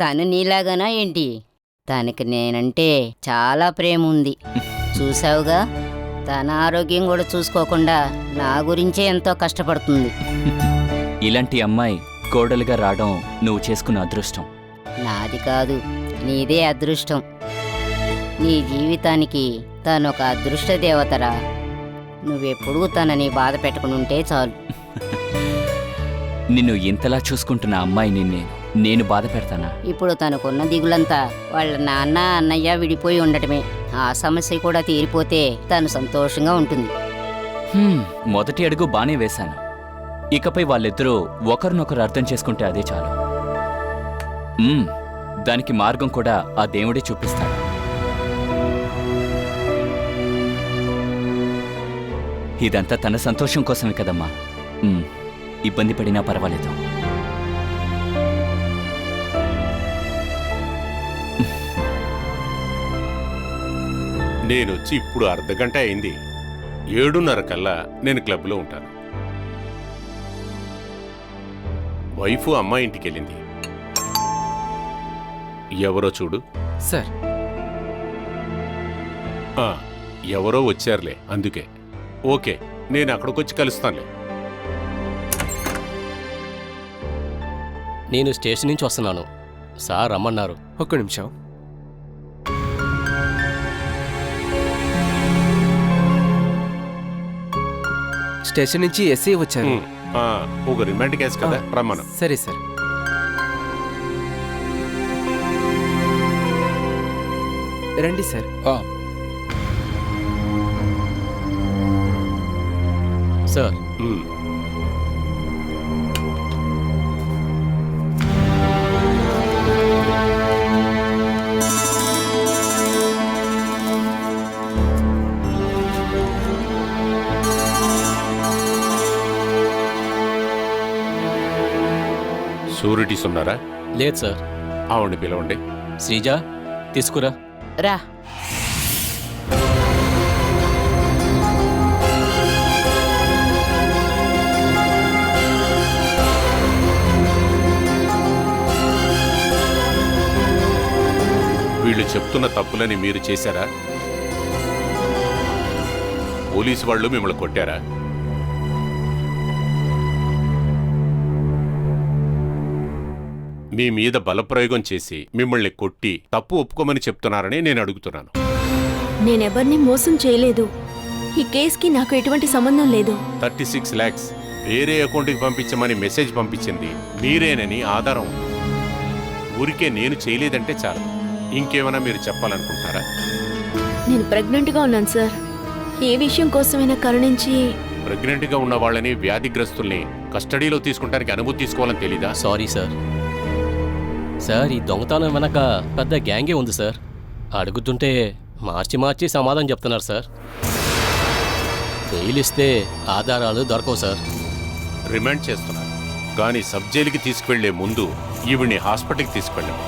తను నీలాగానా ఏంటి? తనకి నేనంటే చాలా ప్రేమ ఉంది. చూసావుగా, తన ఆరోగ్యం కూడా చూసుకోకుండా నా గురించే ఎంతో కష్టపడుతుంది. ఇలాంటి అమ్మాయి కోడలుగా రావడం నువ్వు చేసుకున్న అదృష్టం. నాది కాదు, నీదే అదృష్టం. నీ జీవితానికి తనొక అదృష్ట దేవతరా. నువ్వెప్పుడూ తనని బాధ పెట్టుకుని ఉంటే చాలు. నిన్ను ఇంతలా చూసుకుంటున్న అమ్మాయిని నేను బాధ పెడతానా? ఇప్పుడు తనకున్న దిగులంతా వాళ్ళ నాన్న అన్నయ్య విడిపోయి ఉండటమే. ఆ సమస్య కూడా తీరిపోతే తను సంతోషంగా ఉంటుంది. మొదటి అడుగు బానే వేశాను. ఇకపై వాళ్ళిద్దరూ ఒకరినొకరు అర్థం చేసుకుంటే అదే చాలు. దానికి మార్గం కూడా ఆ దేవుడే చూపిస్తాడు. ఇదంతా తన సంతోషం కోసమే కదమ్మా. ఇబ్బంది పడినా పర్వాలేదు. నేనొచ్చి ఇప్పుడు అర్ధగంట అయింది. 7:30 కల్లా నేను క్లబ్లో ఉంటాను. వైఫ్ అమ్మాయి ఇంటికెళ్ళింది. ఎవరో చూడు. సార్, ఎవరో వచ్చారులే, అందుకే. ఓకే, నేను అక్కడికొచ్చి కలుస్తానులే. నేను స్టేషన్ నుంచి వస్తున్నాను సార్, రమ్మన్నారు. ఒక్క నిమిషం. స్టేషన్ నుంచి ఎస్ఐ వచ్చారు. ఒక రిమాండ్ కేసు కదా, రమ్మను. సరే సార్. రండి సార్. సార్, షూరిటీస్ ఉన్నారా? లేదు సార్. ఆవిడ్ని పిలవండి. శ్రీజ, తీసుకురా. రా. వీళ్ళు చెప్తున్న తప్పులని మీరు చేశారా? పోలీసు వాళ్ళు మిమ్మల్ని కొట్టారా? మీ మీద బలప్రయోగం చేసి మిమ్మల్ని కొట్టి తప్పు ఒప్పుకోమని చెప్తున్నారని నేను అడుగుతున్నాను. నేనెవరిని మోసం చేయలేదు. ఈ కేసుకి నాకు ఎటువంటి సంబంధం లేదు. 36 lakhs వేరే అకౌంట్కి పంపించమని మెసేజ్ పంపించింది మీరేనని ఆధారం ఉంది. ఊరికే నేను చేయలేదంటే చాలు. ఇంకేమైనా మీరు చెప్పాలనుకుంటారా? నేను ప్రెగ్నెంట్గా ఉన్నాను సార్. ఏ విషయం కోసమైనా కరుణించి. ప్రెగ్నెంట్గా ఉన్న వాళ్ళని, వ్యాధిగ్రస్తుల్ని కస్టడీలో తీసుకుంటానికి అనుమతి తీసుకోవాలని తెలీదా? Sorry sir. సార్, ఈ దొంగతనం వెనక పెద్ద గ్యాంగే ఉంది సార్. అడుగుతుంటే మార్చి సమాధానం చెప్తున్నారు సార్. బెయిల్ ఇస్తే ఆధారాలు దొరకవు సార్. రిమాండ్ చేస్తున్నారు, కానీ సబ్ జైలుకి తీసుకువెళ్లే ముందు ఈవిడ్ని హాస్పిటల్కి తీసుకెళ్ళండి.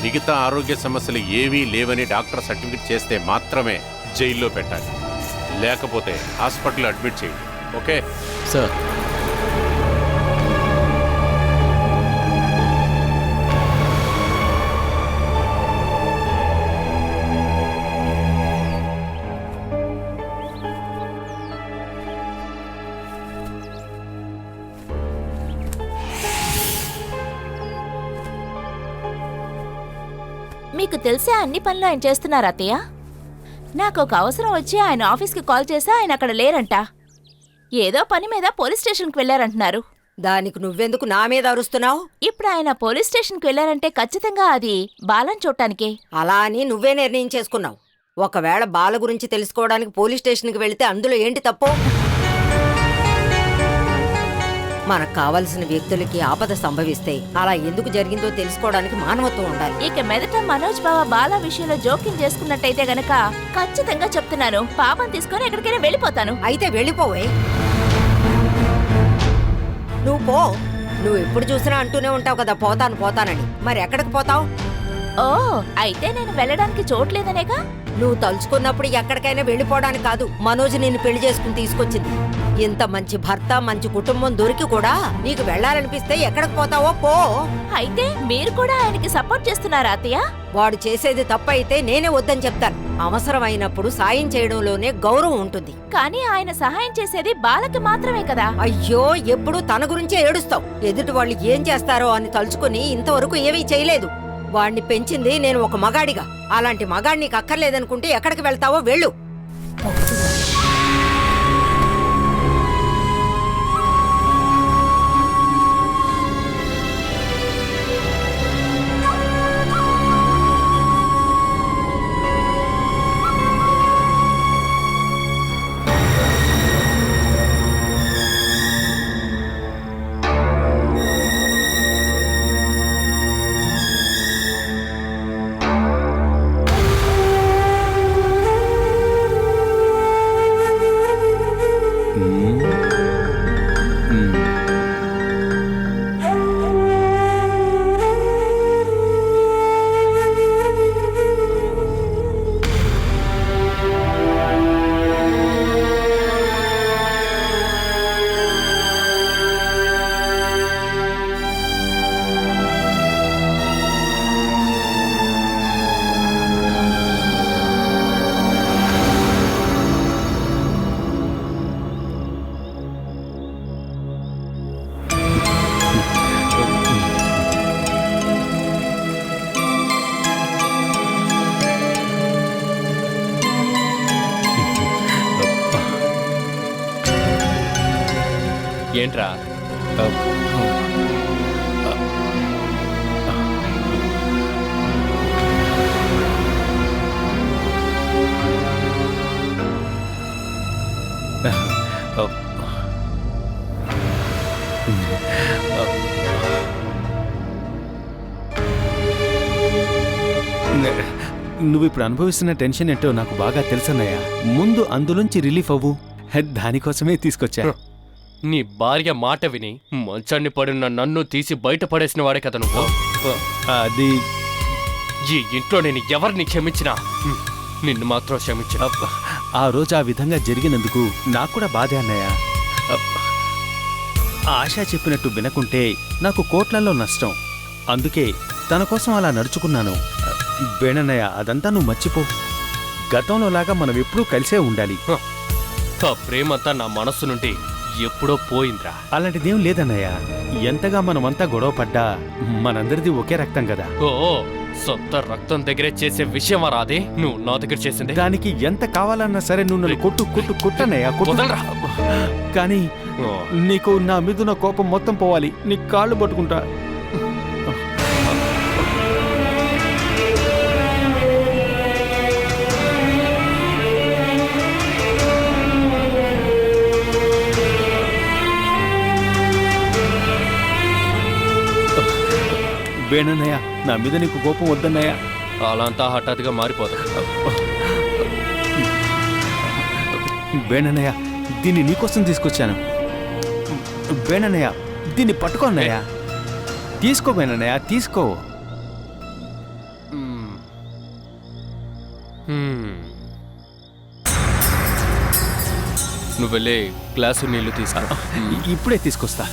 మిగతా ఆరోగ్య సమస్యలు ఏవీ లేవని డాక్టర్ సర్టిఫికెట్ చేస్తే మాత్రమే జైల్లో పెట్టాలి. లేకపోతే హాస్పిటల్ అడ్మిట్ చేయండి. Okay sir. మీకు తెలిసే అన్ని పనులు ఆయన చేస్తున్నారు అత్తయ్య. నాకు ఒక అవసరం వచ్చి ఆయన ఆఫీస్కి కాల్ చేసి ఆయన అక్కడ లేరంట. ఏదో పని మీద పోలీస్ స్టేషన్కి వెళ్లారంటున్నారు. దానికి నువ్వెందుకు నా మీద అరుస్తున్నావు? ఇప్పుడు ఆయన పోలీస్ స్టేషన్కి వెళ్లారంటే ఖచ్చితంగా అది బాలను చూడటానికే. అలా అని నువ్వే నిర్ణయం చేసుకున్నావు. ఒకవేళ బాల గురించి తెలుసుకోవడానికి పోలీస్ స్టేషన్కి వెళితే అందులో ఏంటి తప్పు? మనకు కావలసిన వ్యక్తులకి ఆపద సంభవిస్తే అలా ఎందుకు జరిగిందో తెలుసుకోవడానికి మానవత్వం ఉండాలి. ఇక మీదట మనోజ్ బావ బాల విషయంలో జోక్యం చేసుకున్నట్టయితే గనక ఖచ్చితంగా చెప్తున్నాను, పాపం తీసుకొని ఎక్కడికైనా వెళ్ళిపోతాను. అయితే వెళ్ళిపోవే. నువ్వు పో. నువ్వు ఎప్పుడు చూసినా అంటూనే ఉంటావు కదా పోతానని. మరి ఎక్కడికి పోతావు? ఓ, అయితే నేను వెళ్ళడానికి చోట్లేదనేగా. నువ్వు తలుచుకున్నప్పుడు ఎక్కడికైనా వెళ్ళిపోవడానికి కాదు మనోజ్ నిన్ను పెళ్లి చేసుకుని తీసుకొచ్చింది. ఇంత మంచి భర్త, మంచి కుటుంబం దొరికి కూడా నీకు వెళ్ళాలనిపిస్తే ఎక్కడికి పోతావో పో. అయితే మీరు కూడా ఆయనకి సపోర్ట్ చేస్తున్నారా అత్తయ్య? వాడు చేసేది తప్పైతే నేనే వద్దని చెప్తాను. అవసరమైనప్పుడు సాయం చేయడంలోనే గౌరవం ఉంటుంది. కానీ ఆయన సహాయం చేసేది బాలకి మాత్రమే కదా. అయ్యో, ఎప్పుడూ తన గురించే ఏడుస్తావు. ఎదుటి వాళ్ళు ఏం చేస్తారో అని తలుచుకుని ఇంతవరకు ఏమీ చేయలేదు. వాణ్ణి పెంచింది నేను ఒక మగాడిగా. అలాంటి మగాడి నీకు అక్కర్లేదనుకుంటే ఎక్కడికి వెళ్తావో వెళ్ళు. ఏంట్రా? నువ్వు ఇప్పుడు అనుభవిస్తున్న టెన్షన్ ఏంటో నాకు బాగా తెలుసన్నయ్య. ముందు అందులోంచి రిలీఫ్ అవ్వు. దానికోసమే తీసుకొచ్చా. నీ భార్య మాట విని మంచాన్ని పడిన నన్ను తీసి బయట పడేసిన వాడే కదా నువ్వు. అది ఈ ఇంట్లో నేను ఎవరిని క్షమించినా నిన్ను మాత్రం క్షమించిన. ఆ రోజు ఆ విధంగా జరిగినందుకు నాకు కూడా బాధే అన్నయ్య. ఆశ చెప్పినట్టు వినకుంటే నాకు కోట్లలో నష్టం. అందుకే తన కోసం అలా నడుచుకున్నాను. వేణన్నయ్య, అదంతా నువ్వు మర్చిపో. గతంలోలాగా మనం ఎప్పుడూ కలిసే ఉండాలి. ఆ ప్రేమంతా నా మనస్సు నుండి ఎప్పుడో పోయిందిరా. అలాంటిదేం లేదన్నయ్య. ఎంతగా మనమంతా గొడవ పడ్డా మనందరిది ఒకే రక్తం కదా. ఓ, సొంత రక్తం దగ్గరే చేసే విషయం రాదే నువ్వు నా దగ్గర చేసింది. దానికి ఎంత కావాలన్నా సరే నువ్వు నన్ను కొట్టన్నయ్య. వదలరా. కానీ నీకు నా మీదున్న కోపం మొత్తం పోవాలి. నీ కాళ్ళు పట్టుకుంటా. వేణన్నయ్య, నా మీద నీకు కోపం వద్దన్నయ్య. అలా అంతా హఠాత్తుగా మారిపోతా. వేణన్నయ్య, దీన్ని నీకోసం తీసుకొచ్చాను. వేణన్నయ్య, దీన్ని పట్టుకో అన్నయ్య. తీసుకో వేణన్నయ్య, తీసుకో. నువ్వు వెళ్ళే గ్లాసు నీళ్లు తీసుకో. ఇప్పుడే తీసుకొస్తా.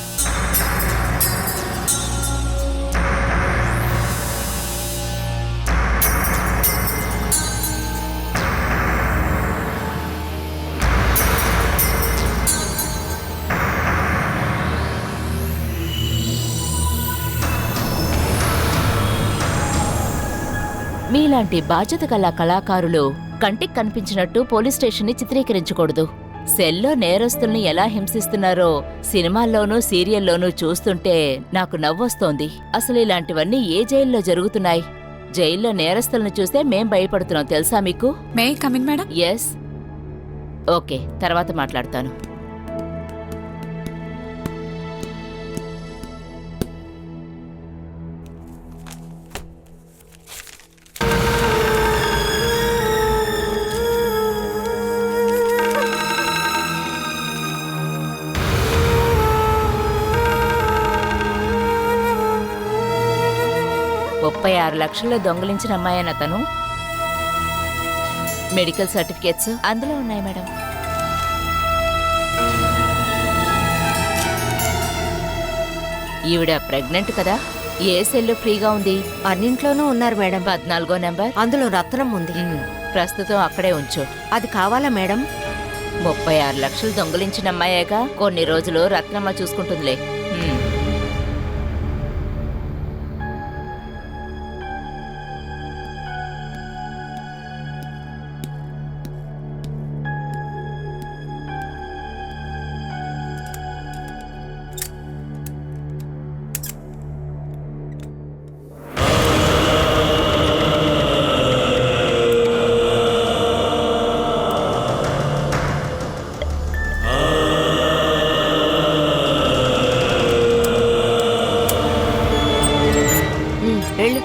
మీలాంటి బాధ్యత గల కళాకారులు కంటికి కనిపించినట్టు పోలీస్ స్టేషన్ని చిత్రీకరించకూడదు. సెల్లో నేరస్తుల్ని ఎలా హింసిస్తున్నారో సినిమాల్లోనూ సీరియల్లోనూ చూస్తుంటే నాకు నవ్వొస్తోంది. అసలు ఇలాంటివన్నీ ఏ జైల్లో జరుగుతున్నాయి? జైల్లో నేరస్తుల్ని చూస్తే మేం భయపడుతున్నాం, తెలుసా మీకు? May come in madam? Yes. Okay, తర్వాత మాట్లాడతాను. $36 లక్షల్లో దొంగిలించిన అమ్మాయన తను. మెడికల్ సర్టిఫికేట్స్ అందులో ఉన్నాయి మేడం. ఈవిడ ప్రెగ్నెంట్ కదా? ఏ సెల్ ఫ్రీగా ఉంది? అన్నింట్లోనూ ఉన్నారు మేడం. 14 నెంబర్. అందులో రత్నం ఉంది. ప్రస్తుతం అక్కడే ఉంచు. అది కావాలా మేడం? 36 లక్షలు దొంగిలించిన అమ్మాయేగా, కొన్ని రోజులు రత్నమ్మ చూసుకుంటుందిలే. వెళ్ళు.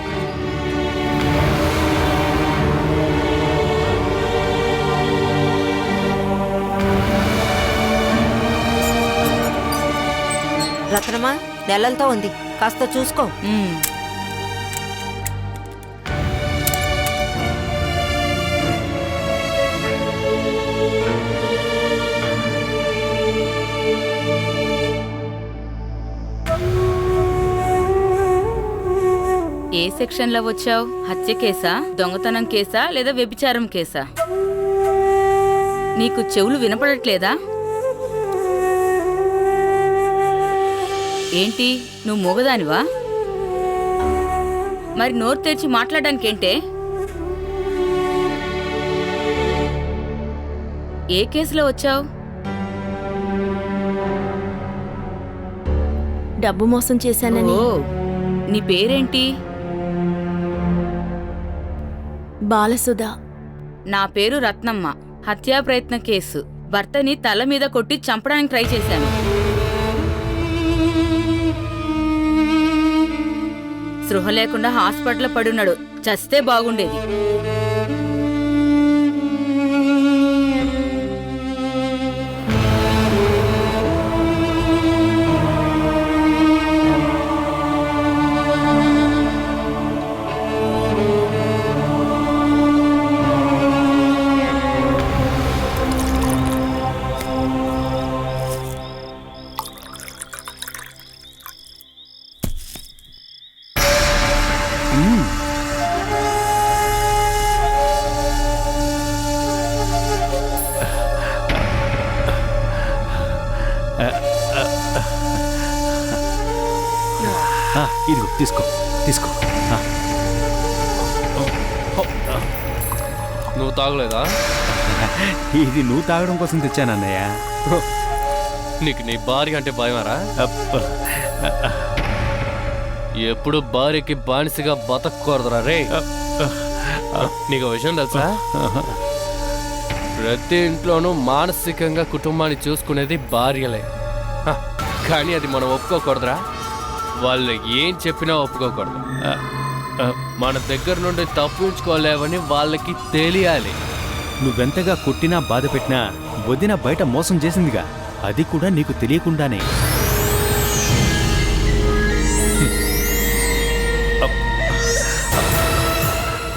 రత్నమా, నెలలతో ఉంది, కాస్త చూసుకో. ఏ సెక్షన్లో వచ్చావు? హత్య కేసా, దొంగతనం కేసా, లేదా వ్యభిచారం కేసా? నీకు చెవులు వినపడట్లేదా? ఏంటి, నువ్వు మూగదానివా? మరి నోరు తెరిచి మాట్లాడడానికేంటే? ఏ కేసులో వచ్చావు? డబ్బు మోసం చేశానని. ఓ, నీ పేరేంటి? బాలసుధ. నా పేరు రత్నమ్మ. హత్యా ప్రయత్న కేసు. భర్తని తల మీద కొట్టి చంపడానికి ట్రై చేశాను. స్పృహ లేకుండా హాస్పిటల్లో పడున్నాడు. చస్తే బాగుండేది. ఇదిగో తీసుకో తీసుకో. నువ్వు తాగలేదా? ఇది నువ్వు తాగడం కోసం తెచ్చానన్నయ్య. నీకు నీ భార్య అంటే భయమారా? ఎప్పుడు భార్యకి బానిసగా బతకూడదురా రే. నీకు విషయం తెలుసా? ప్రతి ఇంట్లోనూ మానసికంగా కుటుంబాన్ని చూసుకునేది భార్యలే. కానీ అది మనం ఒప్పుకోకూడదురా. వాళ్ళు ఏం చెప్పినా ఒప్పుకోకూడదు. మన దగ్గర నుండి తప్పించుకోలేవని వాళ్ళకి తెలియాలి. నువ్వెంతగా కొట్టినా బాధ పెట్టినా వదిన బయట మోసం చేసిందిగా, అది కూడా నీకు తెలియకుండానే.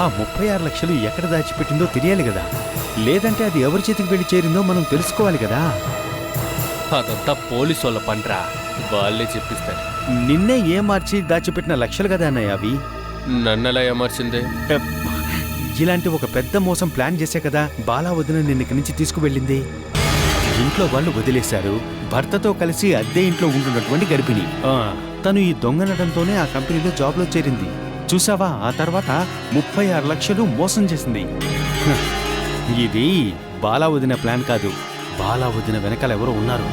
ఆ 36 లక్షలు ఎక్కడ దాచిపెట్టిందో తెలియాలి కదా. లేదంటే అది ఎవరి చేతికి వెళ్ళి చేరిందో మనం తెలుసుకోవాలి కదా. అదంతా పోలీసు వాళ్ళ పండ్రా, వాళ్ళే చెప్పిస్తారు. నిన్నే ఏమార్చి దాచిపెట్టిన లక్షలు కదా అన్నయ్య అవి. నన్నెలా ఏమార్చింది? ఇలాంటి ఒక పెద్ద మోసం ప్లాన్ చేసే కదా బాలా వదిన నిన్నకి నుంచి తీసుకువెళ్ళింది. ఇంట్లో వాళ్ళు వదిలేశారు. భర్తతో కలిసి అద్దె ఇంట్లో ఉంటున్నటువంటి గర్భిణి. తను ఈ దొంగనడంతోనే ఆ కంపెనీలో జాబ్లో చేరింది. చూసావా, ఆ తర్వాత 36 లక్షలు మోసం చేసింది. ఇది బాలా వదిన ప్లాన్ కాదు. బాలా వదిన వెనకాల ఎవరో ఉన్నారు.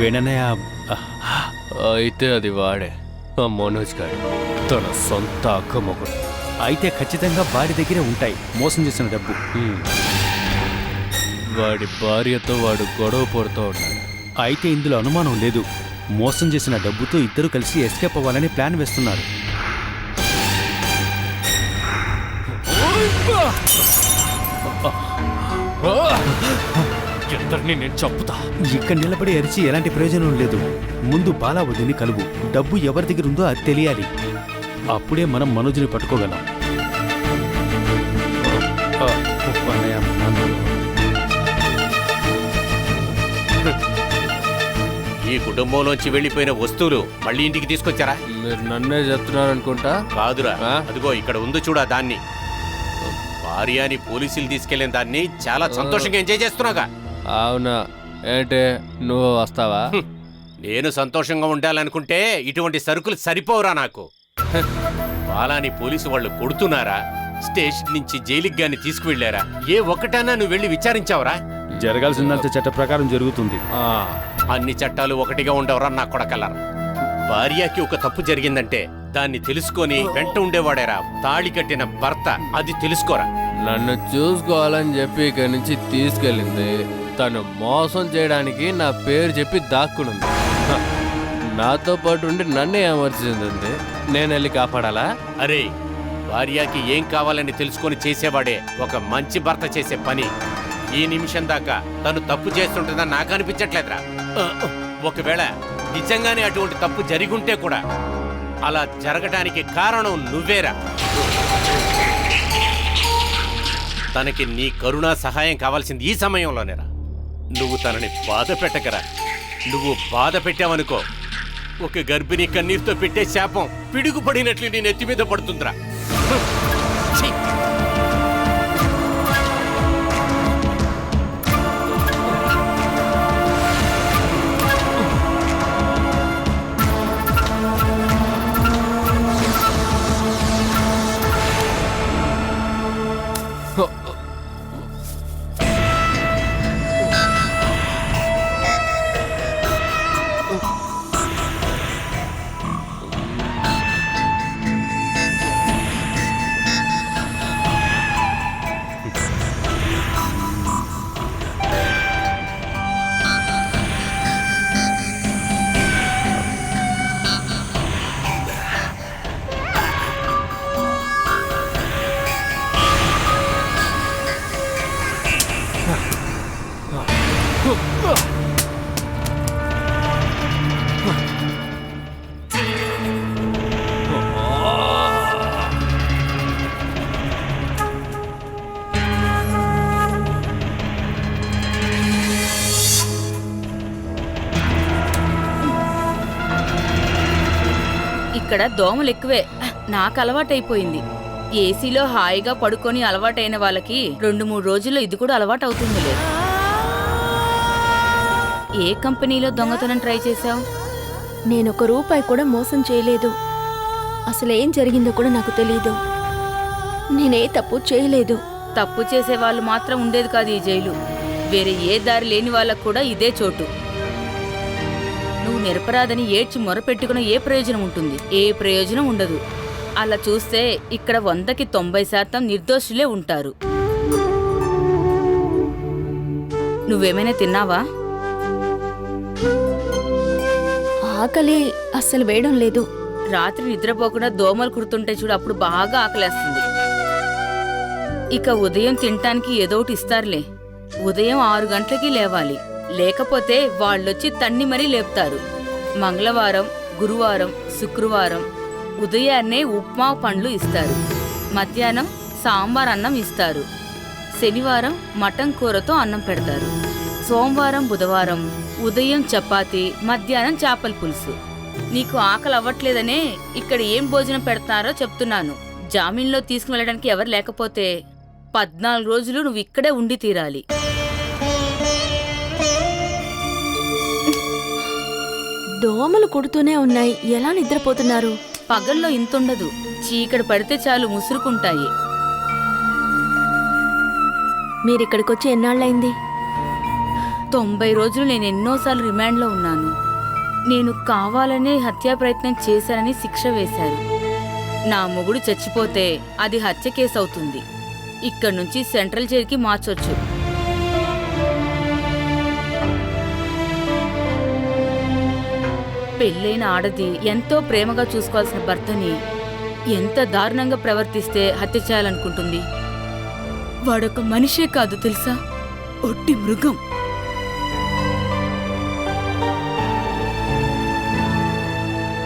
వేణనయ్య, అయితే అది వాడే, ఆ మనోజ్ గారు, తన సొంత అక్కమ్మకుడు. అయితే ఖచ్చితంగా వాడి దగ్గరే ఉంటాయి మోసం చేసిన డబ్బు. వాడి భార్యతో వాడు గొడవ పడుతూ ఉన్నాడు. అయితే ఇందులో అనుమానం లేదు. మోసం చేసిన డబ్బుతో ఇద్దరు కలిసి ఎస్కేప్ అవ్వాలని ప్లాన్ వేస్తున్నారు. ఇద్దరిని నేను చంపుతా. ఇక్కడ నిలబడి అరిచి ఎలాంటి ప్రయోజనం లేదు. ముందు బాలా వదిని కలువు. డబ్బు ఎవరి దగ్గర ఉందో అది తెలియాలి. అప్పుడే మనం మనోజ్ని పట్టుకోగలం. ఈ కుటుంబంలోంచి వెళ్ళిపోయిన వస్తువులు మళ్ళీ ఇంటికి తీసుకొచ్చారా? మీరు నన్నే చెప్తున్నారు అనుకుంటా. కాదురా, ఆ? అదిగో ఇక్కడ ఉంది చూడా దాన్ని. భార్యని పోలీసులు తీసుకెళ్లిన దాన్ని చాలా సంతోషంగా ఎంజాయ్ చేస్తున్నాగా. అవునా? ఏంటి నువ్వు వస్తావా? నేను సంతోషంగా ఉండాలనుకుంటే ఇటువంటి సరుకులు సరిపోవురా నాకు. బాలాని పోలీసు వాళ్ళు కొడుతున్నారా? స్టేషన్ నుంచి జైలుకి గాని తీసుకువెళ్లారా? ఏ ఒక్కటన్నా నువ్వు వెళ్ళి విచారించావురా? జరగాల్సిందంత చట్ట ప్రకారం జరుగుతుంది. అన్ని చట్టాలు ఒకటిగా ఉండవరా నా కొడకల్లారా. భార్యకి ఒక తప్పు జరిగిందంటే దాన్ని తెలుసుకొని వెంట ఉండేవాడేరా తాళి కట్టిన భర్త. అది తెలుసుకోరా. నన్ను చూసుకోవాలని చెప్పి ఇక్కడి నుంచి తీసుకెళ్ళింది. తను మోసం చేయడానికి నా పేరు చెప్పి దాక్కునుంది. నాతో పాటు ఉండి నన్నే ఏమర్చింది. నేను వెళ్ళి కాపాడాలా? అరే, భార్యకి ఏం కావాలని తెలుసుకొని చేసేవాడే ఒక మంచి భర్త చేసే పని. ఈ నిమిషం దాకా తను తప్పు చేస్తుంటుందని నాకు అనిపించట్లేదురా. ఒకవేళ నిజంగానే అటువంటి తప్పు జరిగుంటే కూడా అలా జరగడానికి కారణం నువ్వేరా. తనకి నీ కరుణా సహాయం కావాల్సింది ఈ సమయంలోనేరా. నువ్వు తనని బాధ పెట్టకరా. నువ్వు బాధ పెట్టావనుకో, ఒక గర్భిణి కన్నీరుతో పెట్టే శాపం పిడుగుపడినట్లు నీ నెత్తి మీద పడుతుందిరా. ఛీ! ఇక్కడ దోమలు ఎక్కువే. నాకు అలవాటైపోయింది. ఏసీలో హాయిగా పడుకొని అలవాటైన వాళ్ళకి 2-3 రోజుల్లో ఇది కూడా అలవాటు అవుతుందిలే. ఏ కంపెనీలో దొంగతనం ట్రై చేశావు? నేను ₹1 కూడా మోసం చేయలేదు. అసలు ఏం జరిగిందో కూడా నాకు తెలీదు. నేనే తప్పు చేయలేదు. తప్పు చేసే వాళ్ళు మాత్రం ఉండేది కాదు ఈ జైలు. వేరే ఏ దారి లేని వాళ్ళకు కూడా ఇదే చోటు. నువ్వు నిరపరాధని ఏడ్చి మొరపెట్టుకున్న ఏ ప్రయోజనం ఉంటుంది? ఏ ప్రయోజనం ఉండదు. అలా చూస్తే ఇక్కడ 100కి 90% నిర్దోషులే ఉంటారు. నువ్వేమైనా తిన్నావా? ఆకలి అస్సలు వేయడం లేదు. రాత్రి నిద్రపోకుండా దోమలు కుడుతుంటే చూడు, అప్పుడు బాగా ఆకలేస్తుంది. ఇక ఉదయం తినటానికి ఏదోటి ఇస్తారులే. ఉదయం 6 గంటలకి లేవాలి. లేకపోతే వాళ్ళొచ్చి తన్ని మరీ లేపుతారు. మంగళవారం, గురువారం, శుక్రవారం ఉదయాన్నే ఉప్మా పండ్లు ఇస్తారు. మధ్యాహ్నం సాంబార్ అన్నం ఇస్తారు. శనివారం మటన్ కూరతో అన్నం పెడతారు. సోమవారం, బుధవారం ఉదయం చపాతీ, మధ్యాహ్నం చేపల పులుసు. నీకు ఆకలి అవ్వట్లేదనే ఇక్కడ ఏం భోజనం పెడతారో చెప్తున్నాను. జామీన్లో తీసుకుని వెళ్ళడానికి ఎవరు లేకపోతే 14 రోజులు నువ్వు ఇక్కడే ఉండి తీరాలి. దోమలు కుడుతూనే ఉన్నాయి. ఎలా నిద్రపోతున్నారు? పగల్లో ఇంతుండదు. చీకటి పడితే చాలు ముసురుకుంటాయి. మీరిక్కడికొచ్చి ఎన్నాళ్ళైంది? 90 రోజులు నేను ఎన్నోసార్లు రిమాండ్లో ఉన్నాను. నేను కావాలనే హత్యా ప్రయత్నం చేశానని శిక్ష వేశారు. నా మొగుడు చచ్చిపోతే అది హత్య కేసు అవుతుంది. ఇక్కడి నుంచి సెంట్రల్ జైలుకి మార్చొచ్చు. పెళ్ళైన ఆడది ఎంతో ప్రేమగా చూసుకోవాల్సిన భర్తని ఎంత దారుణంగా ప్రవర్తిస్తే హత్య చేయాలనుకుంటుంది? వాడొక మనిషే కాదు తెలుసా, ఒట్టి మృగం.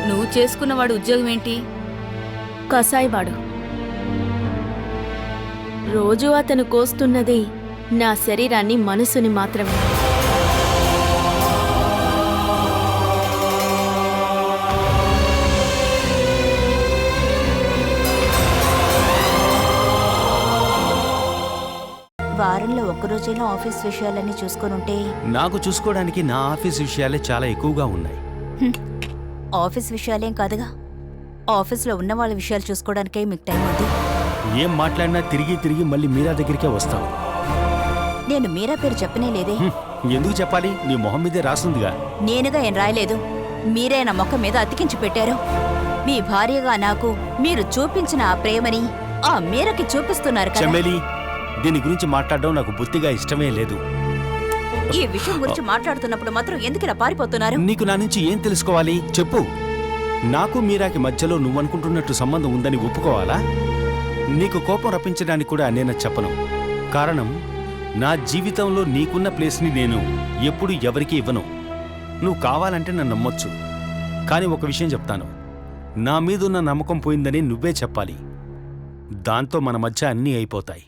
నువ్వు చేసుకున్న వాడు ఉద్యోగం ఏంటి? కసాయివాడు. రోజూ అతను కోస్తున్నది నా శరీరాన్ని, మనసుని మాత్రమే. వారంలో ఒక్కరోజైనా ఆఫీస్ విషయాలన్నీ చూసుకొనుంటే. నాకు చూసుకోవడానికి నా ఆఫీస్ విషయాలే చాలా ఎక్కువగా ఉన్నాయి. ఆఫీస్ విషయాలేం కాదుగా, ఆఫీస్లో ఉన్న వాళ్ళ విషయాలు చూసుకోవడానికే మీకు టైం ఉంది. ఏం మాట్లాడినా తిరిగి తిరిగి మళ్ళీ మీరా దగ్గరికే వస్తాం. నేను మీరా పేరు చెప్పనే లేదే. ఎందుకు చెప్పాలి? నీ మొహం మీదే రాసుందిగా. నేనుగా ఏం రాయలేదు, మీరే నా మొక్క మీద అతికించి పెట్టారు. మీ భార్యగా నాకు మీరు చూపించిన ఆ ప్రేమని ఆ మీరకి చూపిస్తున్నారు కదా. చెమ్మేలి, దీని గురించి మాట్లాడడం నాకు బొత్తిగా ఇష్టమే లేదు. ఈ విషయం గురించి మాట్లాడుతున్నప్పుడు మాత్రం ఎందుకు ఇలా పారిపోతున్నారు? నీకు నా నుంచి ఏం తెలుసుకోవాలి చెప్పు. నాకు మీరాకి మధ్యలో నువ్వనుకుంటున్నట్టు సంబంధం ఉందని ఒప్పుకోవాలా? నీకు కోపం రప్పించడానికి కూడా నేను చెప్పను. కారణం, నా జీవితంలో నీకున్న ప్లేస్ని నేను ఎప్పుడు ఎవరికీ ఇవ్వను. నువ్వు కావాలంటే నన్ను నమ్మొచ్చు, కానీ ఒక విషయం చెప్తాను, నా మీదున్న నమ్మకం పోయిందని నువ్వే చెప్పాలి. దాంతో మన మధ్య అన్నీ అయిపోతాయి.